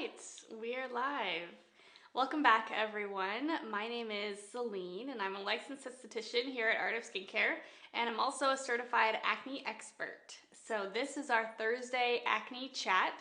right, we're live. Welcome back, everyone. My name is Celine, and I'm a licensed esthetician here at Art of Skincare, and I'm also a certified acne expert. So this is our Thursday acne chat.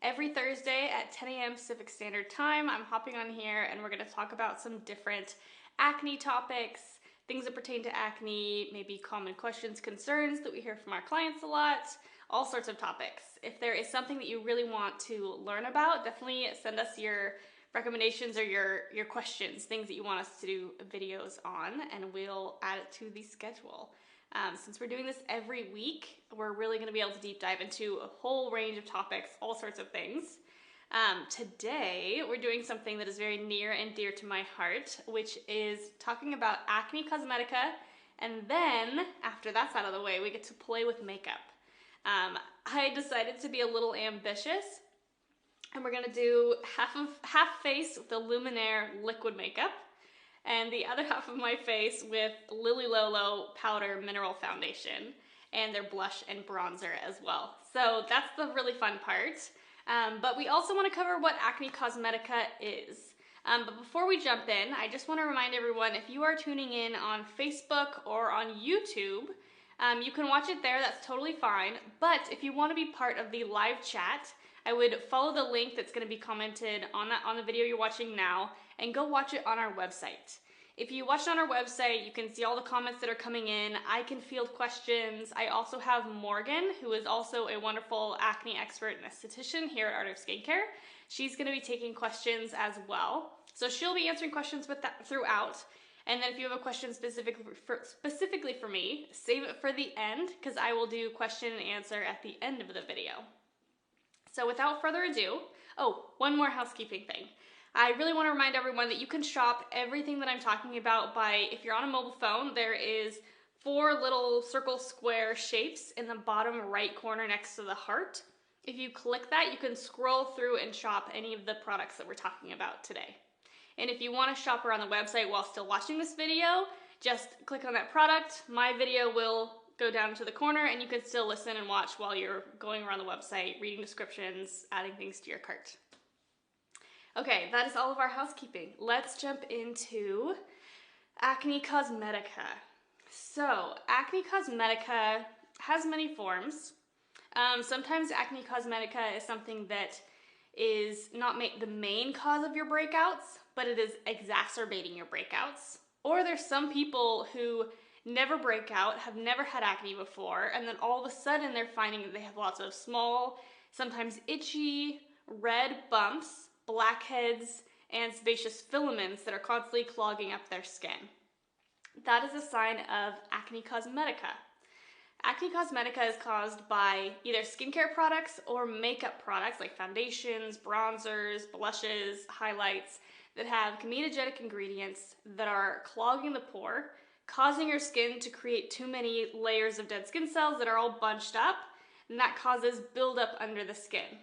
Every Thursday at 10 a.m. Pacific Standard Time, I'm hopping on here, and we're going to talk about some different acne topics, things that pertain to acne, maybe common questions, concerns that we hear from our clients a lot, all sorts of topics. If there is something that you really want to learn about, definitely send us your recommendations or your questions, things that you want us to do videos on, and we'll add it to the schedule. Since we're doing this every week, we're really going to be able to deep dive into a whole range of topics, all sorts of things. Today, we're doing something that is very near and dear to my heart, which is talking about Acne Cosmetica, and then, after that's out of the way, we get to play with makeup. I decided to be a little ambitious, and we're gonna do half face with the Luminaire liquid makeup, and the other half of my face with Lily Lolo powder mineral foundation, and their blush and bronzer as well. So that's the really fun part. But we also want to cover what Acne Cosmetica is. But before we jump in, I just want to remind everyone, if you are tuning in on Facebook or on YouTube, you can watch it there, that's totally fine. But if you want to be part of the live chat, I would follow the link that's going to be commented on the video you're watching now, and go watch it on our website. If you watch it on our website, you can see all the comments that are coming in. I can field questions. I also have Morgan, who is also a wonderful acne expert and esthetician here at Art of Skincare. She's going to be taking questions as well. So she'll be answering questions throughout. And then if you have a question specifically for me, save it for the end, because I will do question and answer at the end of the video. So without further ado, oh, one more housekeeping thing. I really want to remind everyone that you can shop everything that I'm talking about by, if you're on a mobile phone, there is 4 little circle square shapes in the bottom right corner next to the heart. If you click that, you can scroll through and shop any of the products that we're talking about today. And if you want to shop around the website while still watching this video, just click on that product. My video will go down to the corner, and you can still listen and watch while you're going around the website, reading descriptions, adding things to your cart. Okay, that is all of our housekeeping. Let's jump into Acne Cosmetica. So, Acne Cosmetica has many forms. Sometimes Acne Cosmetica is something that is not the main cause of your breakouts, but it is exacerbating your breakouts. Or there's some people who never break out, have never had acne before, and then all of a sudden they're finding that they have lots of small, sometimes itchy, red bumps, blackheads, and sebaceous filaments that are constantly clogging up their skin. That is a sign of Acne Cosmetica. Acne Cosmetica is caused by either skincare products or makeup products like foundations, bronzers, blushes, highlights that have comedogenic ingredients that are clogging the pore, causing your skin to create too many layers of dead skin cells that are all bunched up, and that causes buildup under the skin.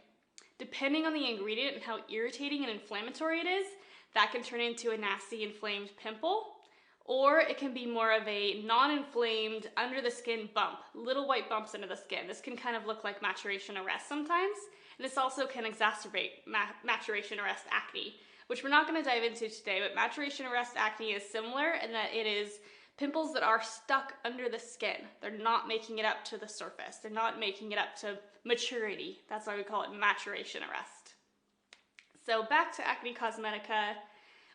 Depending on the ingredient and how irritating and inflammatory it is, that can turn into a nasty inflamed pimple, or it can be more of a non-inflamed under the skin bump, little white bumps under the skin. This can kind of look like maturation arrest sometimes, and this also can exacerbate maturation arrest acne, which we're not going to dive into today, but maturation arrest acne is similar in that it is pimples that are stuck under the skin. They're not making it up to the surface. They're not making it up to maturity. That's why we call it maturation arrest. So back to Acne Cosmetica.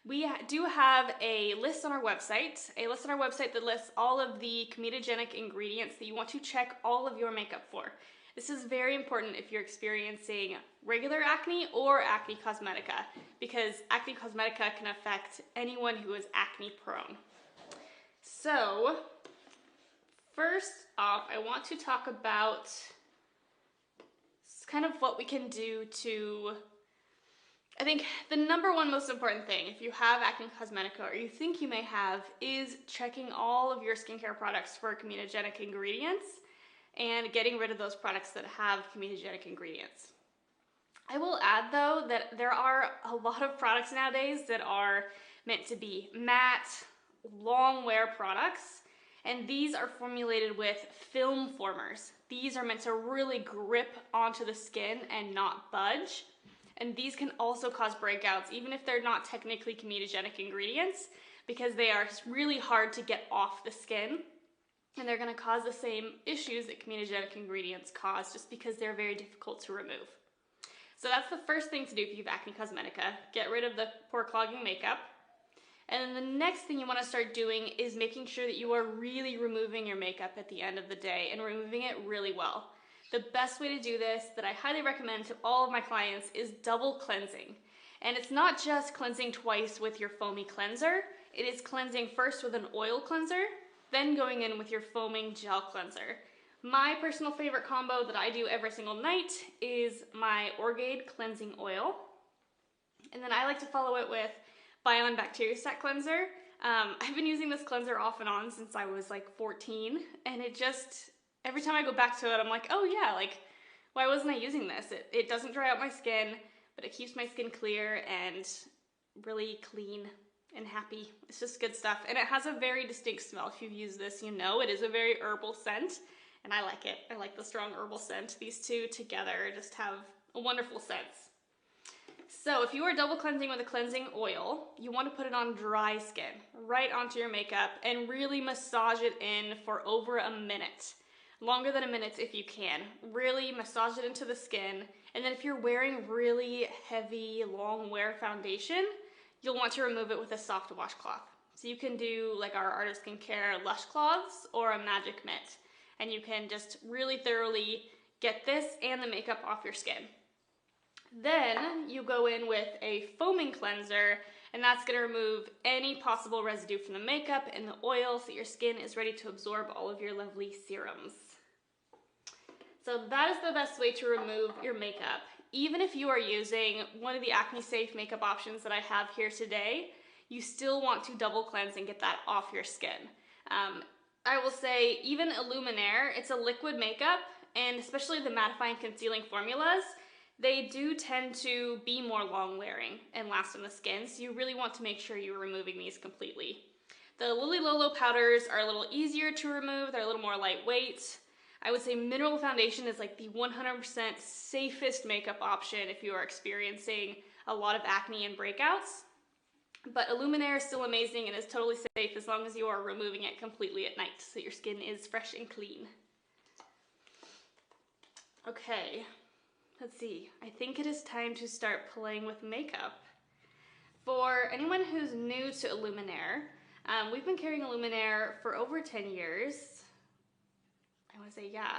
We do have a list on our website, that lists all of the comedogenic ingredients that you want to check all of your makeup for. This is very important if you're experiencing regular acne or Acne Cosmetica, because Acne Cosmetica can affect anyone who is acne prone. So, first off, I want to talk about kind of what we can do to, I think the number one most important thing, if you have Acne Cosmetica or you think you may have, is checking all of your skincare products for comedogenic ingredients and getting rid of those products that have comedogenic ingredients. I will add though that there are a lot of products nowadays that are meant to be matte, long wear products, and these are formulated with film formers. These are meant to really grip onto the skin and not budge. And these can also cause breakouts, even if they're not technically comedogenic ingredients, because they are really hard to get off the skin. And they're going to cause the same issues that comedogenic ingredients cause, just because they're very difficult to remove. So that's the first thing to do if you have Acne Cosmetica. Get rid of the pore clogging makeup. And then the next thing you want to start doing is making sure that you are really removing your makeup at the end of the day, and removing it really well. The best way to do this, that I highly recommend to all of my clients, is double cleansing. And it's not just cleansing twice with your foamy cleanser. It is cleansing first with an oil cleanser, then going in with your foaming gel cleanser. My personal favorite combo that I do every single night is my Orgade cleansing oil. And then I like to follow it with Bion Bacteriostat cleanser. I've been using this cleanser off and on since I was like 14, and it just, every time I go back to it, I'm like, oh yeah, like, why wasn't I using this? It doesn't dry out my skin, but it keeps my skin clear and really clean and happy. It's just good stuff. And it has a very distinct smell. If you've used this, you know it is a very herbal scent, and I like it. I like the strong herbal scent. These two together just have a wonderful scent. So if you are double cleansing with a cleansing oil, you want to put it on dry skin, right onto your makeup, and really massage it in for over a minute. Longer than a minute if you can. Really massage it into the skin. And then if you're wearing really heavy, long wear foundation, you'll want to remove it with a soft washcloth. So you can do like our Art of Skincare Lush cloths or a Magic Mitt. And you can just really thoroughly get this and the makeup off your skin. Then you go in with a foaming cleanser, and that's going to remove any possible residue from the makeup and the oil, so your skin is ready to absorb all of your lovely serums. So that is the best way to remove your makeup. Even if you are using one of the acne-safe makeup options that I have here today, you still want to double cleanse and get that off your skin. I will say, even Illuminaire, it's a liquid makeup, and especially the mattifying concealing formulas, they do tend to be more long wearing and last on the skin, so you really want to make sure you're removing these completely. The Lily Lolo powders are a little easier to remove, they're a little more lightweight. I would say mineral foundation is like the 100% safest makeup option if you are experiencing a lot of acne and breakouts. But Illuminaire is still amazing and is totally safe as long as you are removing it completely at night, so your skin is fresh and clean. Okay. Let's see, I think it is time to start playing with makeup. For anyone who's new to Illuminaire, we've been carrying Illuminaire for over 10 years. I want to say, yeah.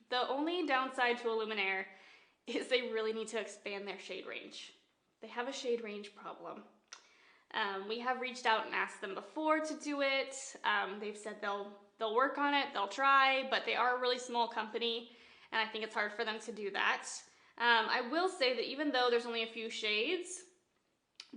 The only downside to Illuminaire is they really need to expand their shade range. They have a shade range problem. We have reached out and asked them before to do it. They've said they'll work on it, they'll try, but they are a really small company, and I think it's hard for them to do that. I will say that even though there's only a few shades,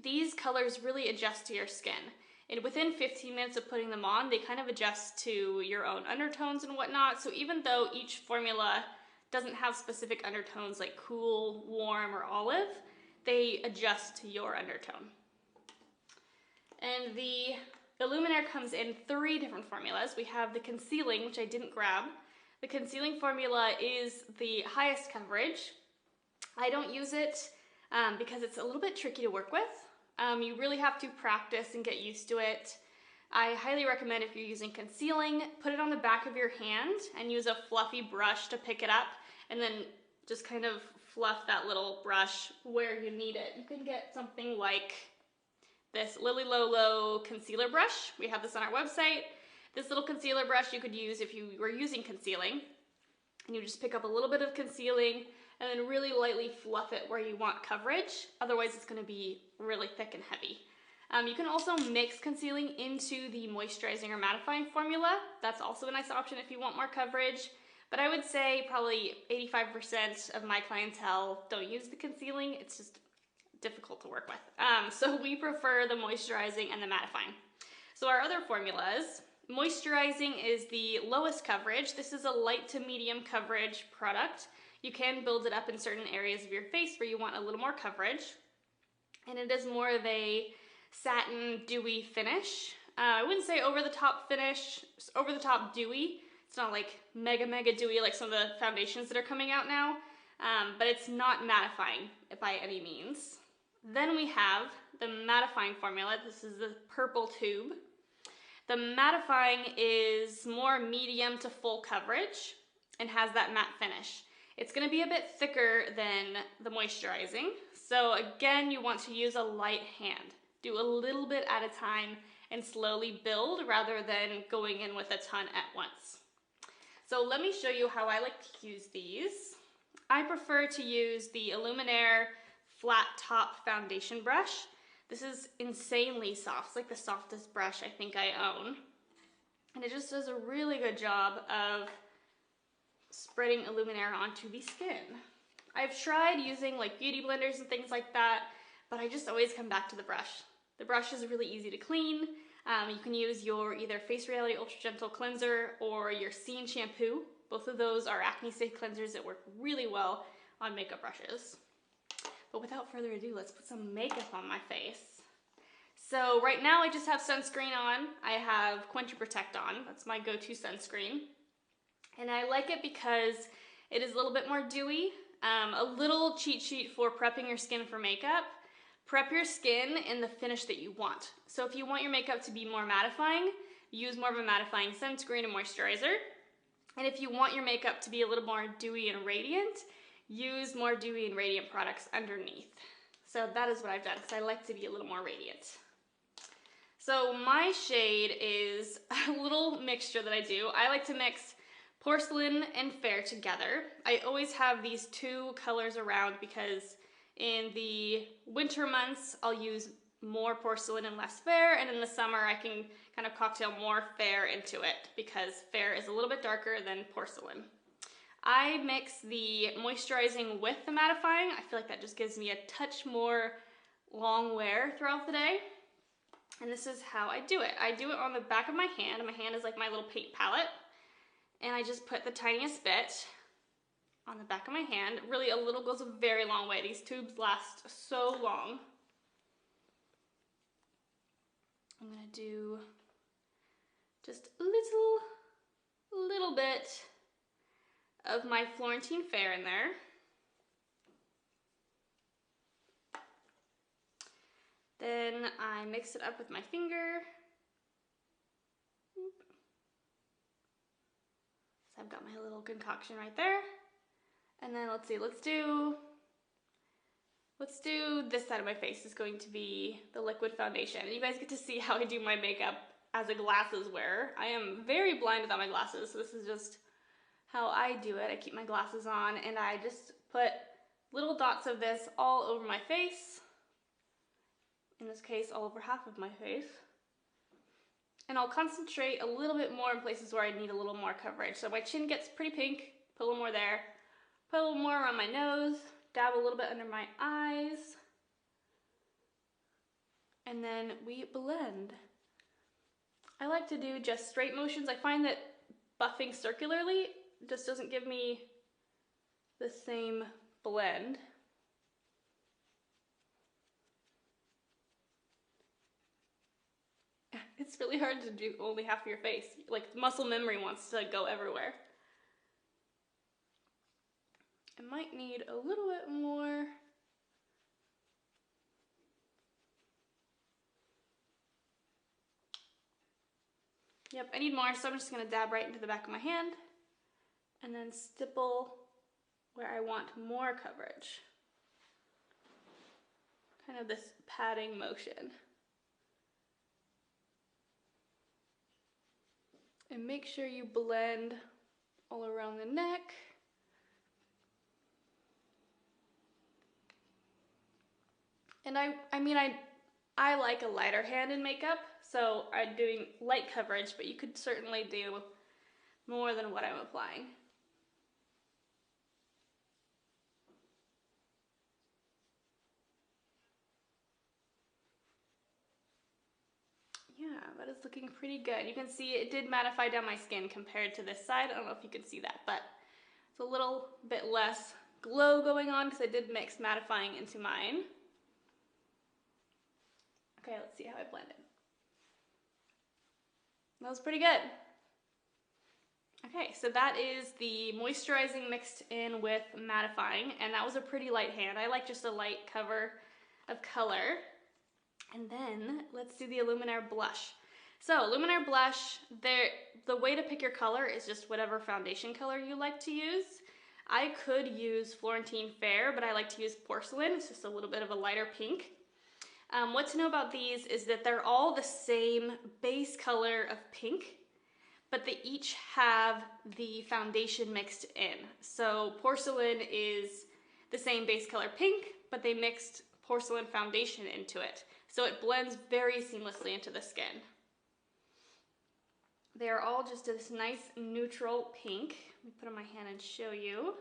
these colors really adjust to your skin. And within 15 minutes of putting them on, they kind of adjust to your own undertones and whatnot. So even though each formula doesn't have specific undertones like cool, warm, or olive, they adjust to your undertone. And the Illuminaire comes in 3 different formulas. We have the concealing, which I didn't grab. The concealing formula is the highest coverage. I don't use it because it's a little bit tricky to work with. You really have to practice and get used to it. I highly recommend, if you're using concealing, put it on the back of your hand and use a fluffy brush to pick it up, and then just kind of fluff that little brush where you need it. You can get something like this Lily Lolo concealer brush. We have this on our website. This little concealer brush you could use if you were using concealing. And you just pick up a little bit of concealing and then really lightly fluff it where you want coverage. Otherwise it's going to be really thick and heavy. You can also mix concealing into the moisturizing or mattifying formula. That's also a nice option if you want more coverage. But I would say probably 85% of my clientele don't use the concealing. It's just difficult to work with. So we prefer the moisturizing and the mattifying. So our other formulas, moisturizing is the lowest coverage. This is a light to medium coverage product. You can build it up in certain areas of your face where you want a little more coverage. And it is more of a satin dewy finish. I wouldn't say over the top finish, over the top dewy. It's not like mega dewy like some of the foundations that are coming out now. but it's not mattifying by any means. Then we have the mattifying formula. This is the purple tube. The mattifying is more medium to full coverage and has that matte finish. It's going to be a bit thicker than the moisturizing. So again, you want to use a light hand. Do a little bit at a time and slowly build rather than going in with a ton at once. So let me show you how I like to use these. I prefer to use the Illuminaire flat top foundation brush. This is insanely soft. It's like the softest brush I think I own. And it just does a really good job of spreading Illuminaire onto the skin. I've tried using like beauty blenders and things like that, but I just always come back to the brush. The brush is really easy to clean. You can use your either Face Reality Ultra Gentle Cleanser or your Celine shampoo. Both of those are acne safe cleansers that work really well on makeup brushes. But without further ado, let's put some makeup on my face. So right now I just have sunscreen on. I have Quench and Protect on. That's my go-to sunscreen. And I like it because it is a little bit more dewy. A little cheat sheet for prepping your skin for makeup. Prep your skin in the finish that you want. So if you want your makeup to be more mattifying, use more of a mattifying sunscreen and moisturizer. And if you want your makeup to be a little more dewy and radiant, use more dewy and radiant products underneath. So that is what I've done because I like to be a little more radiant. So my shade is a little mixture that I do. I like to mix porcelain and fair together. I always have these two colors around because in the winter months I'll use more porcelain and less fair, and in the summer I can kind of cocktail more fair into it because fair is a little bit darker than porcelain. I mix the moisturizing with the mattifying. I feel like that just gives me a touch more long wear throughout the day. And this is how I do it. I do it on the back of my hand. My hand is like my little paint palette. And I just put the tiniest bit on the back of my hand. Really, a little goes a very long way. These tubes last so long. I'm gonna do just a little bit of my Florentine Fair in there. Then I mix it up with my finger. So I've got my little concoction right there. And then let's see, let's do this side of my face is going to be the liquid foundation. And you guys get to see how I do my makeup as a glasses wearer. I am very blind without my glasses, so this is just how I do it. I keep my glasses on and I just put little dots of this all over my face. In this case, all over half of my face. And I'll concentrate a little bit more in places where I need a little more coverage. So my chin gets pretty pink, put a little more there, put a little more around my nose, dab a little bit under my eyes, and then we blend. I like to do just straight motions. I find that buffing circularly just doesn't give me the same blend. It's really hard to do only half of your face. Like muscle memory wants to go everywhere. I might need a little bit more. Yep, I need more, so I'm just gonna dab right into the back of my hand and then stipple where I want more coverage. Kind of this patting motion. And make sure you blend all around the neck. And I like a lighter hand in makeup, so I'm doing light coverage, but you could certainly do more than what I'm applying. Yeah, that is looking pretty good. You can see it did mattify down my skin compared to this side. I don't know if you can see that, but it's a little bit less glow going on because I did mix mattifying into mine. Okay, let's see how I blended. That was pretty good. Okay, so that is the moisturizing mixed in with mattifying, and that was a pretty light hand. I like just a light cover of color. And then let's do the Illuminare blush. So Luminaire Blush, the way to pick your color is just whatever foundation color you like to use. I could use Florentine Fair, but I like to use Porcelain. It's just a little bit of a lighter pink. What to know about these is that they're all the same base color of pink, but they each have the foundation mixed in. So Porcelain is the same base color pink, but they mixed Porcelain foundation into it. So it blends very seamlessly into the skin. They are all just this nice neutral pink. Let me put on my hand and show you.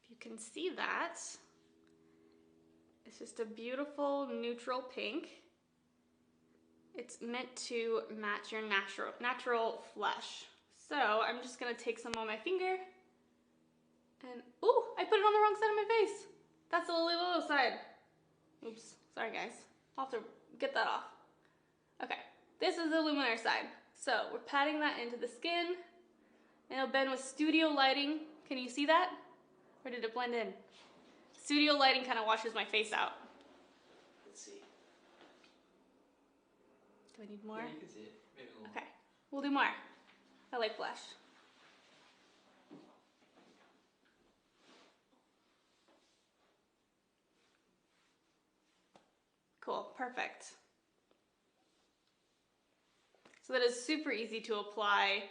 If you can see that, it's just a beautiful neutral pink. It's meant to match your natural flesh. So I'm just gonna take some on my finger and, ooh, I put it on the wrong side of my face. That's the Lily Lolo side. Oops, sorry guys. I'll have to get that off. Okay, this is the Luminaire side. So we're patting that into the skin. And it'll blend with studio lighting. Can you see that? Or did it blend in? Studio lighting kind of washes my face out. Let's see. Do I need more? Yeah, you can see it. Maybe a little. Okay, we'll do more. I like blush. Cool, perfect. So that is super easy to apply.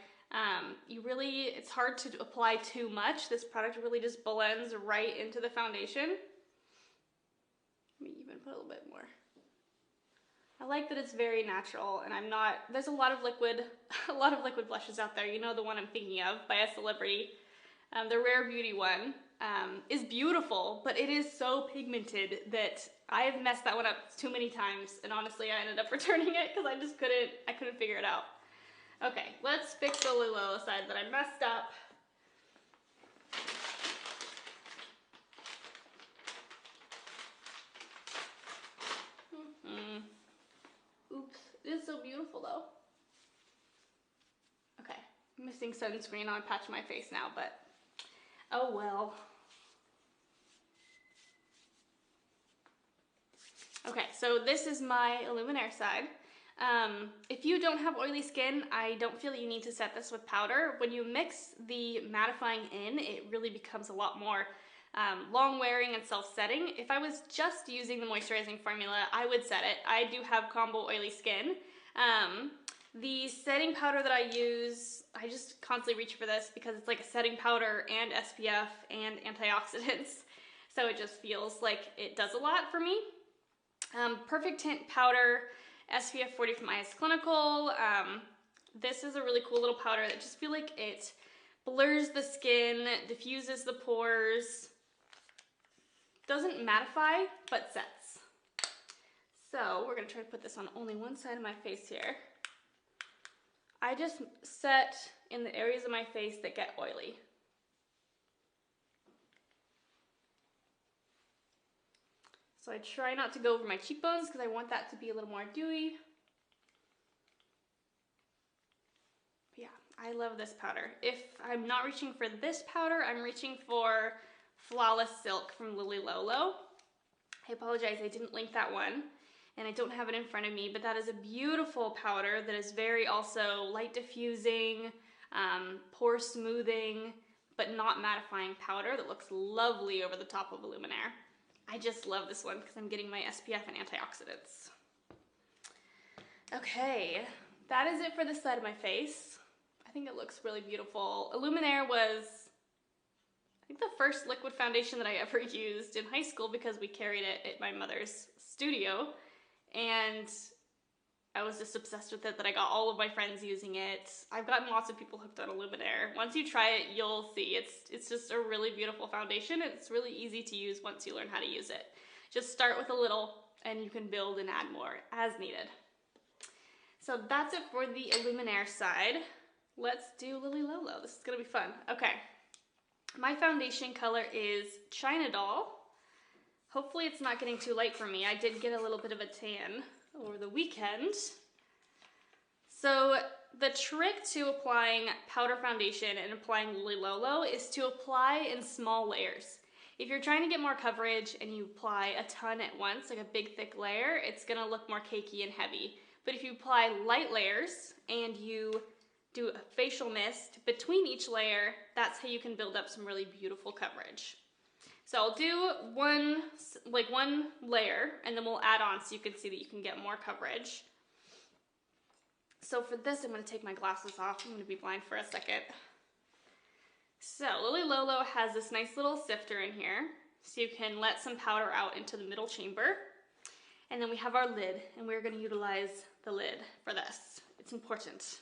It's hard to apply too much. This product really just blends right into the foundation. Let me even put a little bit more. I like that it's very natural, and there's a lot of liquid blushes out there. You know the one I'm thinking of by a celebrity. The Rare Beauty one is beautiful, but it is so pigmented that I have messed that one up too many times, and honestly I ended up returning it because I couldn't figure it out. Okay, let's fix the Lily Lolo side that I messed up. Oops, it is so beautiful though. Okay, I'm missing sunscreen on a patch of my face now, but oh well. Okay, so this is my Illuminare side. If you don't have oily skin, I don't feel that you need to set this with powder. When you mix the mattifying in, it really becomes a lot more long-wearing and self-setting. If I was just using the moisturizing formula, I would set it. I do have combo oily skin. The setting powder that I use, I just constantly reach for this because it's like a setting powder and SPF and antioxidants. So it just feels like it does a lot for me. Perfect Tint Powder, SPF 40 from IS Clinical. This is a really cool little powder that just feel like it blurs the skin, diffuses the pores, doesn't mattify, but sets. So we're gonna try to put this on only one side of my face here. I just set in the areas of my face that get oily. So I try not to go over my cheekbones because I want that to be a little more dewy. But yeah, I love this powder. If I'm not reaching for this powder, I'm reaching for Flawless Silk from Lily Lolo. I apologize, I didn't link that one, and I don't have it in front of me, but that is a beautiful powder that is very also light diffusing, pore smoothing, but not mattifying powder that looks lovely over the top of Illuminare. I just love this one because I'm getting my SPF and antioxidants. Okay, that is it for this side of my face. I think it looks really beautiful. Illuminare was, I think, the first liquid foundation that I ever used in high school because we carried it at my mother's studio, and I was just obsessed with it that I got all of my friends using it. I've gotten lots of people hooked on Illuminare. Once you try it, you'll see. It's just a really beautiful foundation. It's really easy to use once you learn how to use it. Just start with a little and you can build and add more as needed. So that's it for the Illuminaire side. Let's do Lily Lolo. This is gonna be fun. Okay, my foundation color is China Doll. Hopefully it's not getting too light for me. I did get a little bit of a tan over the weekend. So the trick to applying powder foundation and applying Lily Lolo is to apply in small layers. If you're trying to get more coverage and you apply a ton at once, like a big thick layer, it's gonna look more cakey and heavy. But if you apply light layers and you do a facial mist between each layer, that's how you can build up some really beautiful coverage. So I'll do one layer and then we'll add on so you can see that you can get more coverage. So for this, I'm gonna take my glasses off. I'm gonna be blind for a second. So Lily Lolo has this nice little sifter in here, so you can let some powder out into the middle chamber. And then we have our lid, and we're gonna utilize the lid for this. It's important.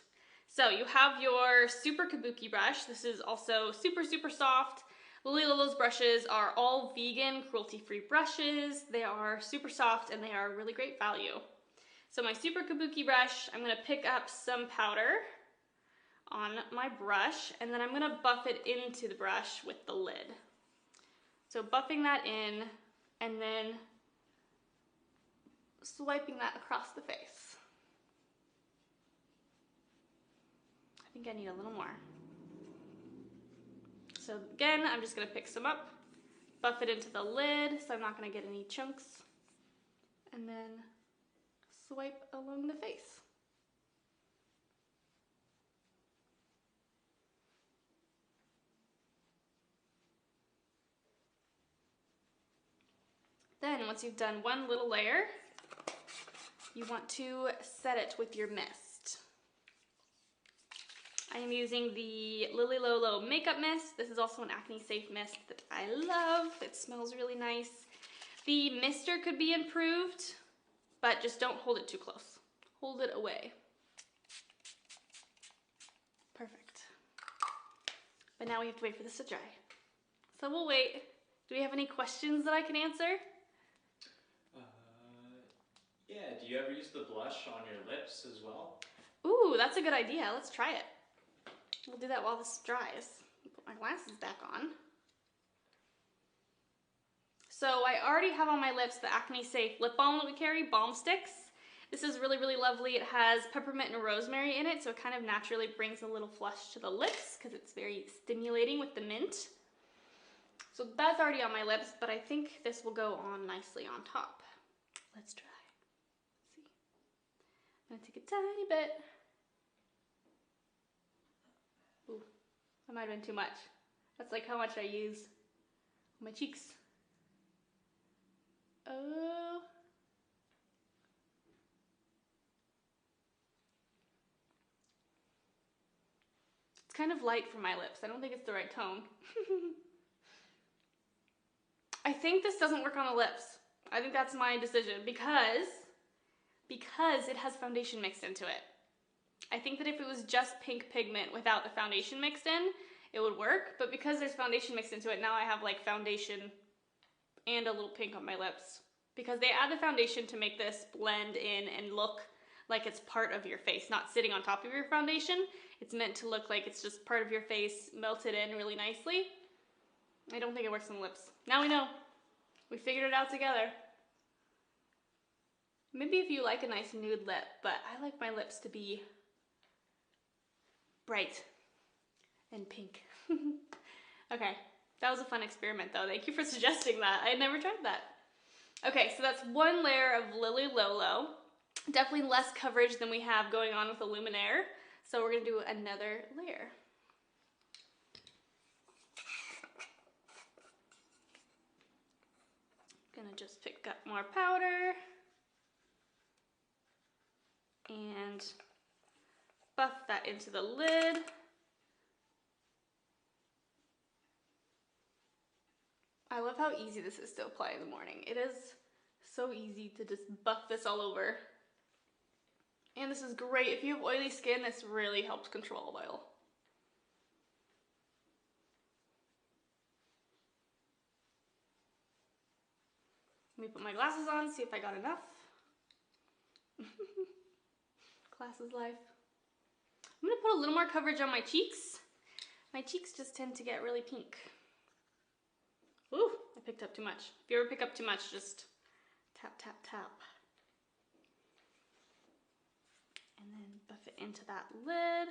So you have your super kabuki brush. This is also super, super soft. Lily Lolo's brushes are all vegan, cruelty-free brushes. They are super soft and they are really great value. So my super kabuki brush, I'm gonna pick up some powder on my brush and then I'm gonna buff it into the brush with the lid. So buffing that in and then swiping that across the face. I think I need a little more. So again, I'm just gonna pick some up, buff it into the lid so I'm not gonna get any chunks, and then swipe along the face. Then once you've done one little layer, you want to set it with your mist. I am using the Lily Lolo makeup mist. This is also an acne safe mist that I love. It smells really nice. The mister could be improved, but just don't hold it too close. Hold it away. Perfect. But now we have to wait for this to dry. So we'll wait. Do we have any questions that I can answer? Yeah, do you ever use the blush on your lips as well? Ooh, that's a good idea. Let's try it. We'll do that while this dries. Put my glasses back on. So I already have on my lips the Acne Safe lip balm that we carry, Balm Sticks. This is really, really lovely. It has peppermint and rosemary in it, so it kind of naturally brings a little flush to the lips because it's very stimulating with the mint. So that's already on my lips, but I think this will go on nicely on top. Let's try. Let's see. I'm gonna take a tiny bit. Ooh, that might have been too much. That's like how much I use on my cheeks. Oh. It's kind of light for my lips. I don't think it's the right tone. I think this doesn't work on the lips. I think that's my decision because it has foundation mixed into it. I think that if it was just pink pigment without the foundation mixed in, it would work, but because there's foundation mixed into it, now I have like foundation and a little pink on my lips. Because they add the foundation to make this blend in and look like it's part of your face, not sitting on top of your foundation. It's meant to look like it's just part of your face, melted in really nicely. I don't think it works on the lips. Now we know. We figured it out together. Maybe if you like a nice nude lip, but I like my lips to be bright and pink. Okay, that was a fun experiment though. Thank you for suggesting that. I had never tried that. Okay, so that's one layer of Lily Lolo. Definitely less coverage than we have going on with the Luminaire. So we're gonna do another layer. Gonna just pick up more powder and buff that into the lid. I love how easy this is to apply in the morning. It is so easy to just buff this all over. And this is great. If you have oily skin, this really helps control oil. Let me put my glasses on, see if I got enough. Glasses life. I'm gonna put a little more coverage on my cheeks. My cheeks just tend to get really pink. Ooh, I picked up too much. If you ever pick up too much, just tap, tap, tap. And then buff it into that lid.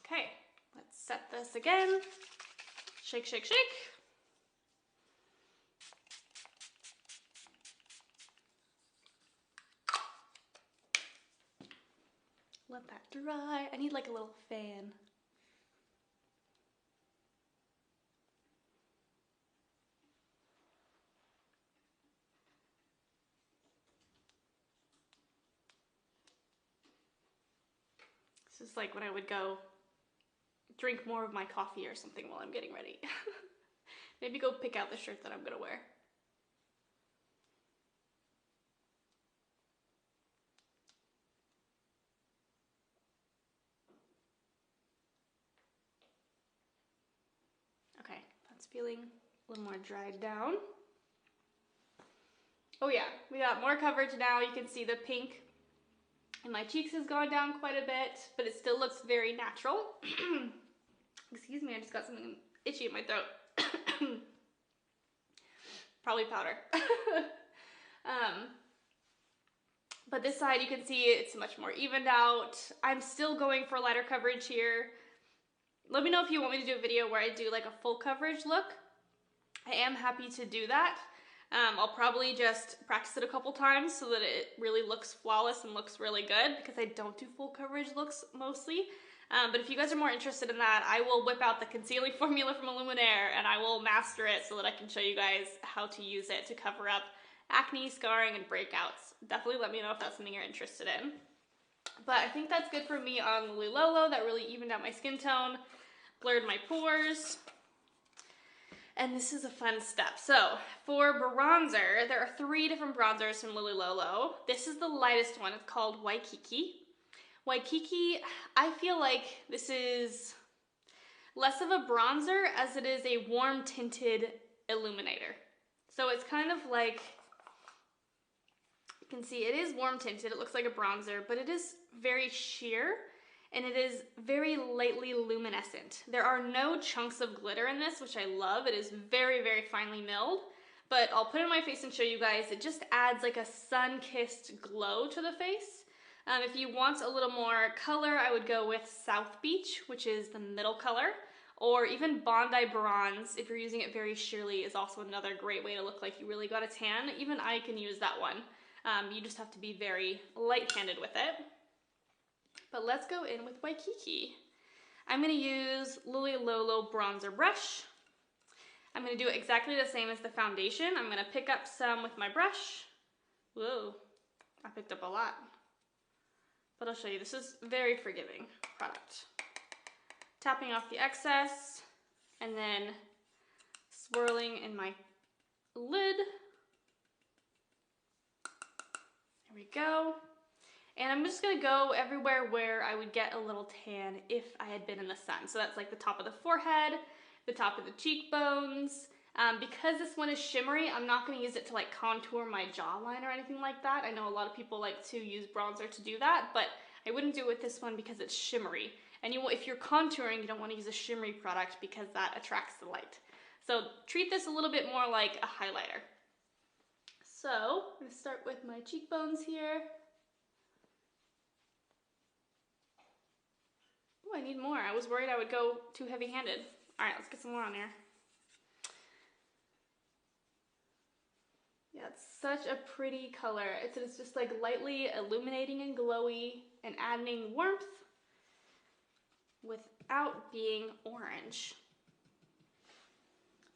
Okay, let's set this again. Shake, shake, shake. Let that dry. I need like a little fan. This is like when I would go drink more of my coffee or something while I'm getting ready. Maybe go pick out the shirt that I'm gonna wear. Okay, that's feeling a little more dried down. Oh yeah, we got more coverage now. You can see the pink in my cheeks has gone down quite a bit, but it still looks very natural. Excuse me, I just got something itchy in my throat. Probably powder. But this side you can see it's much more evened out. I'm still going for lighter coverage here. Let me know if you want me to do a video where I do like a full coverage look. I am happy to do that. I'll probably just practice it a couple times so that it really looks flawless and looks really good, because I don't do full coverage looks mostly. But if you guys are more interested in that, I will whip out the concealing formula from Illuminare and I will master it so that I can show you guys how to use it to cover up acne, scarring, and breakouts. Definitely let me know if that's something you're interested in. But I think that's good for me on Lily Lolo. That really evened out my skin tone, blurred my pores. And this is a fun step. So for bronzer, there are 3 different bronzers from Lily Lolo. This is the lightest one. It's called Waikiki. Waikiki, I feel like this is less of a bronzer as it is a warm tinted illuminator. So it's kind of like, you can see it is warm tinted. It looks like a bronzer, but it is very sheer and it is very lightly luminescent. There are no chunks of glitter in this, which I love. It is very, very finely milled, but I'll put it on my face and show you guys. It just adds like a sun-kissed glow to the face. If you want a little more color, I would go with South Beach, which is the middle color, or even Bondi Bronze, if you're using it very sheerly, is also another great way to look like you really got a tan. Even I can use that one. You just have to be very light-handed with it. But let's go in with Waikiki. I'm gonna use Lily Lolo bronzer brush. I'm gonna do it exactly the same as the foundation. I'm gonna pick up some with my brush. Whoa, I picked up a lot. But I'll show you, this is very forgiving product. Tapping off the excess and then swirling in my lid. There we go. And I'm just gonna go everywhere where I would get a little tan if I had been in the sun. So that's like the top of the forehead, the top of the cheekbones. Because this one is shimmery, I'm not gonna use it to like contour my jawline or anything like that. I know a lot of people like to use bronzer to do that, but I wouldn't do it with this one because it's shimmery. And if you're contouring, you don't wanna use a shimmery product because that attracts the light. So treat this a little bit more like a highlighter. So I'm gonna start with my cheekbones here. Oh, I need more. I was worried I would go too heavy-handed. All right, let's get some more on there. Yeah, it's such a pretty color. It's just like lightly illuminating and glowy and adding warmth without being orange.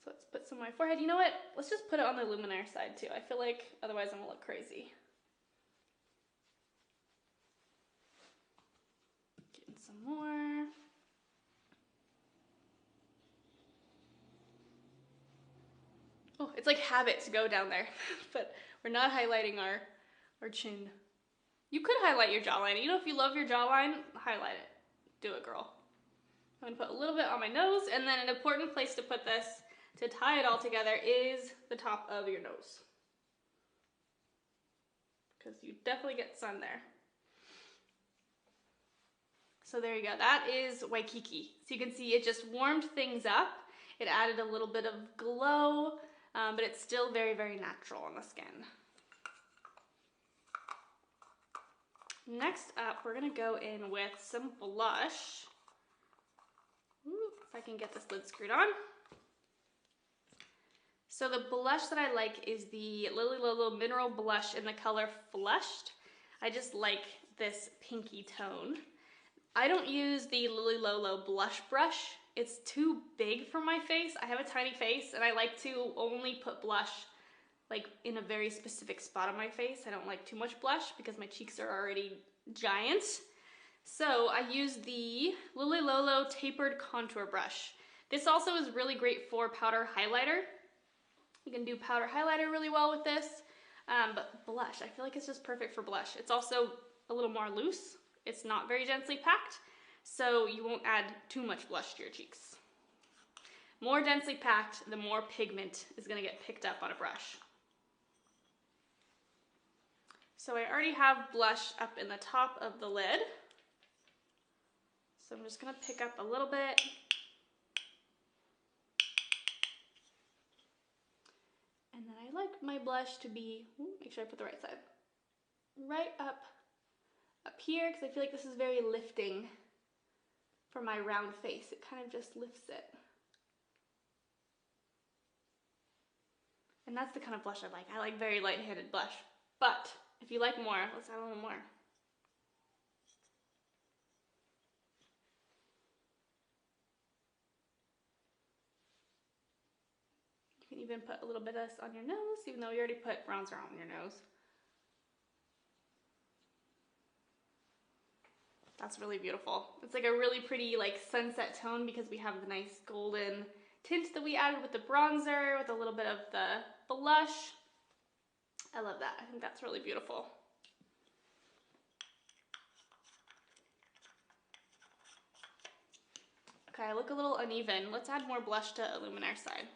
So let's put some on my forehead. You know what? Let's just put it on the Luminaire side too. I feel like otherwise I'm gonna look crazy. Getting some more. Oh, it's like habit to go down there, but we're not highlighting our chin. You could highlight your jawline. You know, if you love your jawline, highlight it. Do it, girl. I'm gonna put a little bit on my nose, and then an important place to put this, to tie it all together is the top of your nose. Because you definitely get sun there. So there you go, that is Waikiki. So you can see it just warmed things up. It added a little bit of glow, but it's still very, very natural on the skin. Next up, we're gonna go in with some blush. Ooh, if I can get this lid screwed on. So the blush that I like is the Lily Lolo Mineral Blush in the color Flushed. I just like this pinky tone. I don't use the Lily Lolo blush brush. It's too big for my face. I have a tiny face and I like to only put blush like in a very specific spot on my face. I don't like too much blush because my cheeks are already giant. So I use the Lily Lolo Tapered Contour Brush. This also is really great for powder highlighter. You can do powder highlighter really well with this, but blush, I feel like it's just perfect for blush. It's also a little more loose. It's not very densely packed, so you won't add too much blush to your cheeks. More densely packed, the more pigment is gonna get picked up on a brush. So I already have blush up in the top of the lid. So I'm just gonna pick up a little bit. And then I like my blush to be, make sure I put the right side, right up here, because I feel like this is very lifting for my round face. It kind of just lifts it. And that's the kind of blush I like. I like very light-handed blush. But if you like more, let's add a little more. You can even put a little bit of this on your nose, even though you already put bronzer on your nose. That's really beautiful. It's like a really pretty like sunset tone because we have the nice golden tint that we added with the bronzer, with a little bit of the blush. I love that. I think that's really beautiful. Okay, I look a little uneven. Let's add more blush to Illuminare side,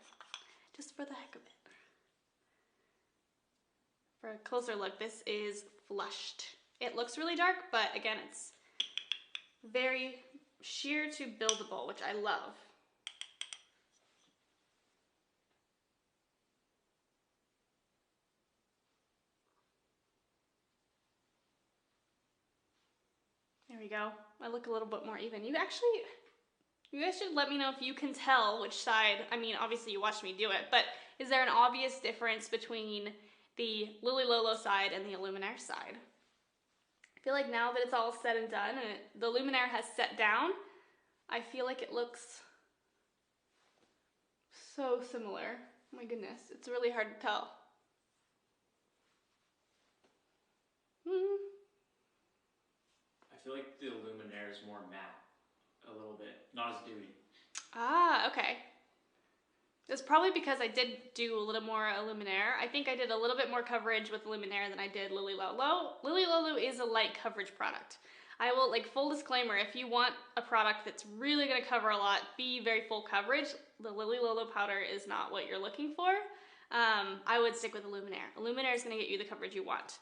just for the heck of it. For a closer look, this is Flushed. It looks really dark, but again, it's very sheer to buildable, which I love. There we go. I look a little bit more even. You guys should let me know if you can tell which side. I mean, obviously you watched me do it, but is there an obvious difference between the Lily Lolo side and the Illuminare side? I feel like now that it's all said and done and the Luminaire has set down, I feel like it looks so similar. Oh my goodness, it's really hard to tell. I feel like the Illuminaire is more matte, a little bit, not as dewy. Ah, okay. It's probably because I did do a little more Illuminaire. I think I did a little bit more coverage with Luminaire than I did Lily Lolo. Lily Lolo is a light coverage product. I will, like, full disclaimer, if you want a product that's really gonna cover a lot, be very full coverage, the Lily Lolo powder is not what you're looking for. I would stick with Illuminaire. Illuminaire is gonna get you the coverage you want.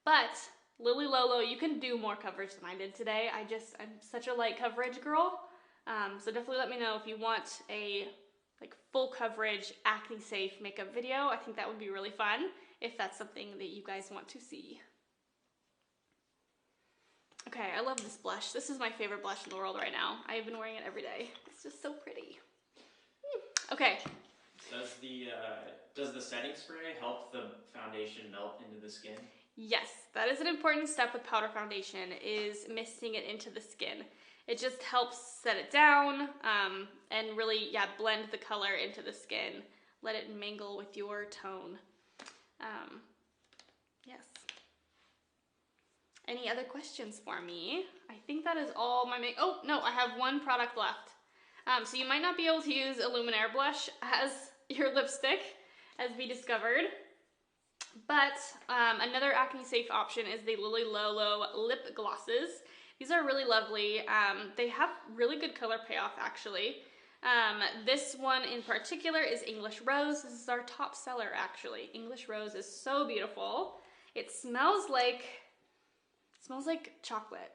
But Lily Lolo, you can do more coverage than I did today. I'm such a light coverage girl. So definitely let me know if you want a like full coverage acne safe makeup video. I think that would be really fun if that's something that you guys want to see. Okay, I love this blush. This is my favorite blush in the world right now. I have been wearing it every day. It's just so pretty. Okay. Does the setting spray help the foundation melt into the skin? Yes, that is an important step with powder foundation, is misting it into the skin. It just helps set it down and really, yeah, blend the color into the skin. Let it mingle with your tone. Yes. Any other questions for me? I think that is all my oh, no, I have one product left. So you might not be able to use Illuminare blush as your lipstick, as we discovered. But another acne safe option is the Lily Lolo lip glosses. These are really lovely. They have really good color payoff actually. This one in particular is English Rose. This is our top seller, actually. English Rose is so beautiful. It smells like chocolate.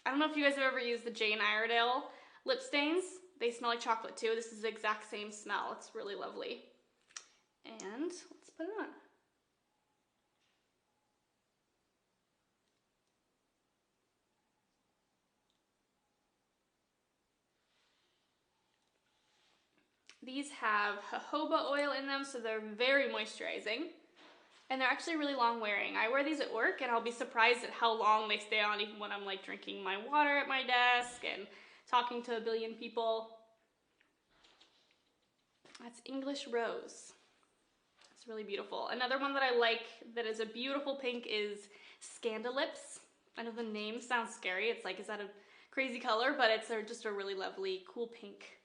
I don't know if you guys have ever used the Jane Iredale lip stains. They smell like chocolate too. This is the exact same smell. It's really lovely. And let's put it on. These have jojoba oil in them, so they're very moisturizing. And they're actually really long wearing. I wear these at work and I'll be surprised at how long they stay on even when I'm like drinking my water at my desk and talking to a billion people. That's English Rose. It's really beautiful. Another one that I like that is a beautiful pink is Scandalips. I know the name sounds scary. It's like, is that a crazy color? But it's just a really lovely, cool pink.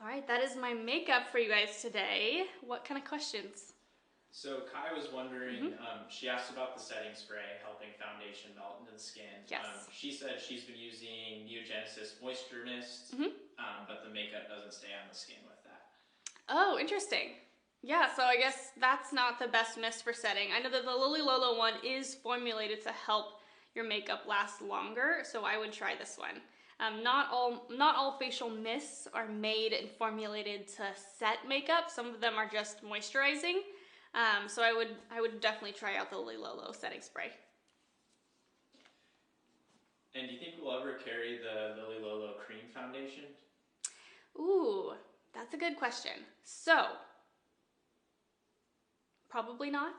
All right, that is my makeup for you guys today. What kind of questions? So Kai was wondering, she asked about the setting spray helping foundation melt into the skin. Yes. She said she's been using Neogenesis Moisture Mist, but the makeup doesn't stay on the skin with that. Oh, interesting. Yeah, so I guess that's not the best mist for setting. I know that the Lily Lolo one is formulated to help your makeup last longer, so I would try this one. Not all facial mists are made and formulated to set makeup. Some of them are just moisturizing. So I would definitely try out the Lily Lolo setting spray. And do you think we'll ever carry the Lily Lolo cream foundation? Ooh, that's a good question. So, probably not.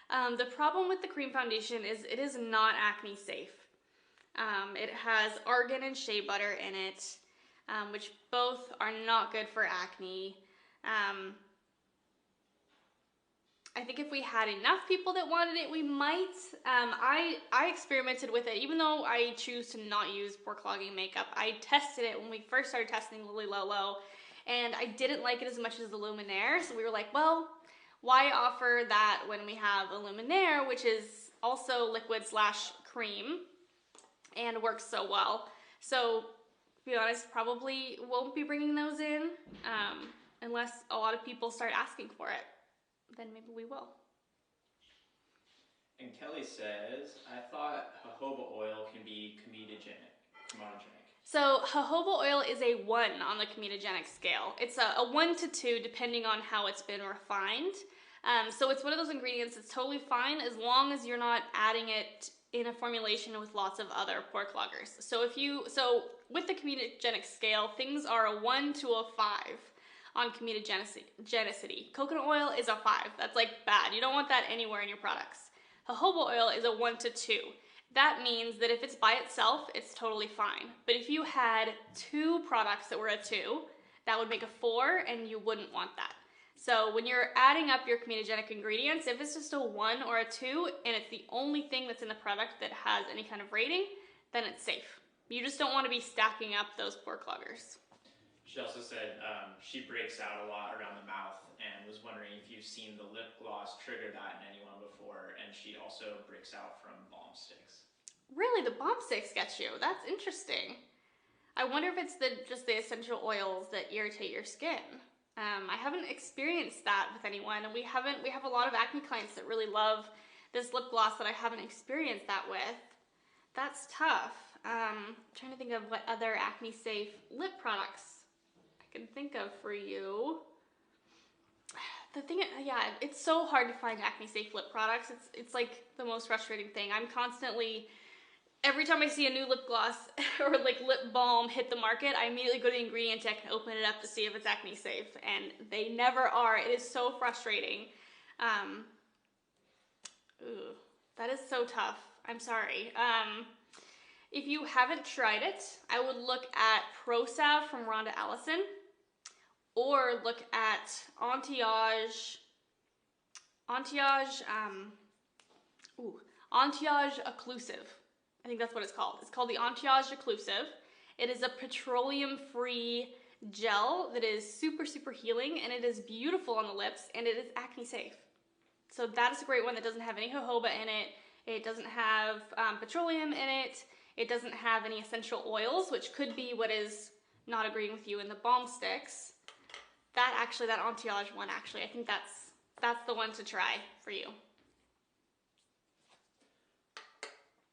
The problem with the cream foundation is it is not acne safe. It has argan and shea butter in it, which both are not good for acne. I think if we had enough people that wanted it, we might. I experimented with it, even though I choose to not use pore clogging makeup. I tested it when we first started testing Lily Lolo, and I didn't like it as much as the Luminaire, so we were like, well, why offer that when we have Illuminare, which is also liquid/cream, and works so well. So, to be honest, probably won't be bringing those in unless a lot of people start asking for it. Then maybe we will. And Kelly says, I thought jojoba oil can be comedogenic. So jojoba oil is a 1 on the comedogenic scale. It's a 1 to 2 depending on how it's been refined. So it's one of those ingredients that's totally fine as long as you're not adding it in a formulation with lots of other pore cloggers. So with the comedogenic scale, things are a 1 to a 5 on comedogenicity. Coconut oil is a 5. That's like bad. You don't want that anywhere in your products. Jojoba oil is a 1 to 2. That means that if it's by itself, it's totally fine. But if you had 2 products that were a 2, that would make a 4, and you wouldn't want that. So when you're adding up your comedogenic ingredients, if it's just a 1 or a 2, and it's the only thing that's in the product that has any kind of rating, then it's safe. You just don't want to be stacking up those pore cloggers. She also said she breaks out a lot around the mouth and was wondering if you've seen the lip gloss trigger that in anyone before, and she also breaks out from balm sticks. Really? The balm sticks get you? That's interesting. I wonder if it's just the essential oils that irritate your skin. I haven't experienced that with anyone, and we have a lot of acne clients that really love this lip gloss that I haven't experienced that with. That's tough. I'm trying to think of what other acne safe lip products I can think of for you. The thing, yeah, it's so hard to find acne safe lip products. It's like the most frustrating thing. I'm constantly, every time I see a new lip gloss or like lip balm hit the market, I immediately go to the ingredient check and open it up to see if it's acne safe, and they never are. It is so frustrating. That is so tough. I'm sorry. If you haven't tried it, I would look at ProSalve from Rhonda Allison, or look at Anti-Age Occlusive. I think that's what it's called. It's called the Anti-Age Occlusive. It is a petroleum-free gel that is super, super healing, and it is beautiful on the lips, and it is acne safe. So that is a great one that doesn't have any jojoba in it. It doesn't have petroleum in it. It doesn't have any essential oils, which could be what is not agreeing with you in the balm sticks. That anti-age one, actually, I think that's the one to try for you.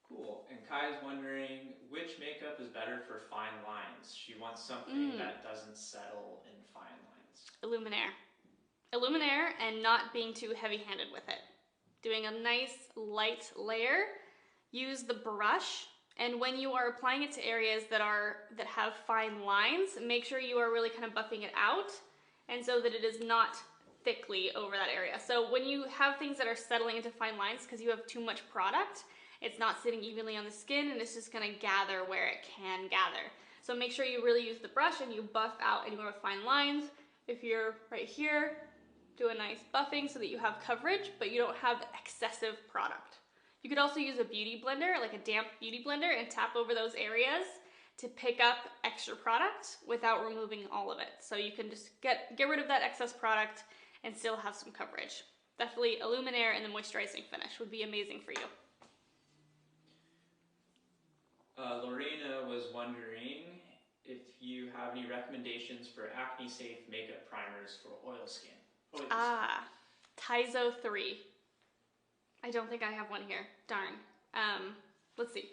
Cool. And Kai is wondering which makeup is better for fine lines. She wants something that doesn't settle in fine lines. Illuminaire. Illuminaire, and not being too heavy-handed with it. Doing a nice light layer. Use the brush, and when you are applying it to areas that have fine lines, make sure you are really kind of buffing it out, and so that it is not thickly over that area. So when you have things that are settling into fine lines because you have too much product, it's not sitting evenly on the skin, and it's just gonna gather where it can gather. So make sure you really use the brush and you buff out anywhere with fine lines. If you're right here, do a nice buffing so that you have coverage, but you don't have excessive product. You could also use a beauty blender, like a damp beauty blender, and tap over those areas to pick up extra product without removing all of it. So you can just get rid of that excess product and still have some coverage. Definitely Illuminaire and the moisturizing finish would be amazing for you. Lorena was wondering if you have any recommendations for acne-safe makeup primers for oil skin. Tizo 3. I don't think I have one here. Darn. Let's see.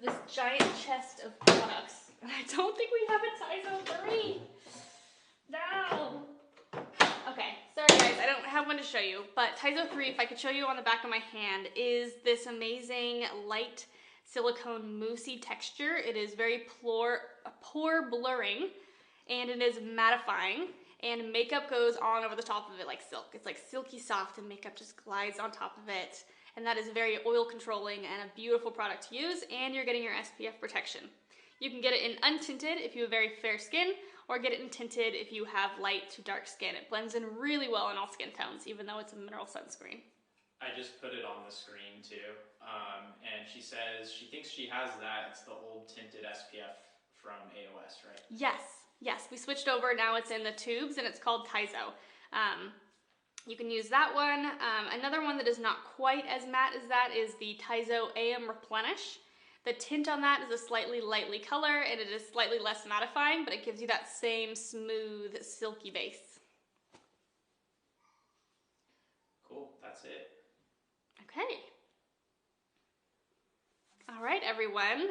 This giant chest of products. I don't think we have a Tizo 3. No. Okay, sorry guys, I don't have one to show you, but Tizo 3, if I could show you on the back of my hand, is this amazing light silicone moussey texture. It is very pore blurring, and it is mattifying, and makeup goes on over the top of it like silk. It's like silky soft, and makeup just glides on top of it, and that is very oil controlling and a beautiful product to use, and you're getting your SPF protection. You can get it in untinted if you have very fair skin, or get it in tinted if you have light to dark skin. It blends in really well in all skin tones, even though it's a mineral sunscreen. I just put it on the screen too, and she says she thinks she has that. It's the old tinted SPF from AOS, right? Yes, we switched over. Now it's in the tubes, and it's called Tizo. You can use that one. Another one that is not quite as matte as that is the Tizo AM Replenish. The tint on that is a slightly lightly color, and it is slightly less mattifying, but it gives you that same smooth, silky base. Cool, that's it. Okay. All right, everyone.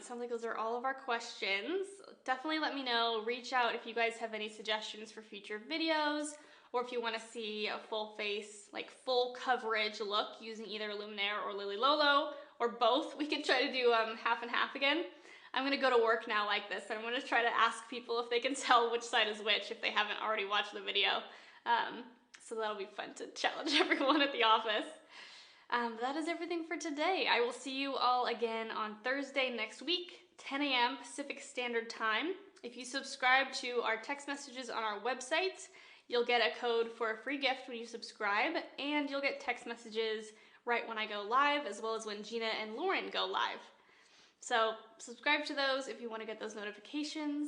Sounds like those are all of our questions. Definitely let me know. Reach out if you guys have any suggestions for future videos, or if you want to see a full face, like full coverage look using either Luminaire or Lily Lolo, or both. We could try to do half and half again. I'm gonna go to work now like this, and I'm gonna try to ask people if they can tell which side is which if they haven't already watched the video. So that'll be fun to challenge everyone at the office. That is everything for today. I will see you all again on Thursday next week, 10 a.m. Pacific Standard Time. If you subscribe to our text messages on our website, you'll get a code for a free gift when you subscribe, and you'll get text messages right when I go live, as well as when Gina and Lauren go live. So subscribe to those if you want to get those notifications.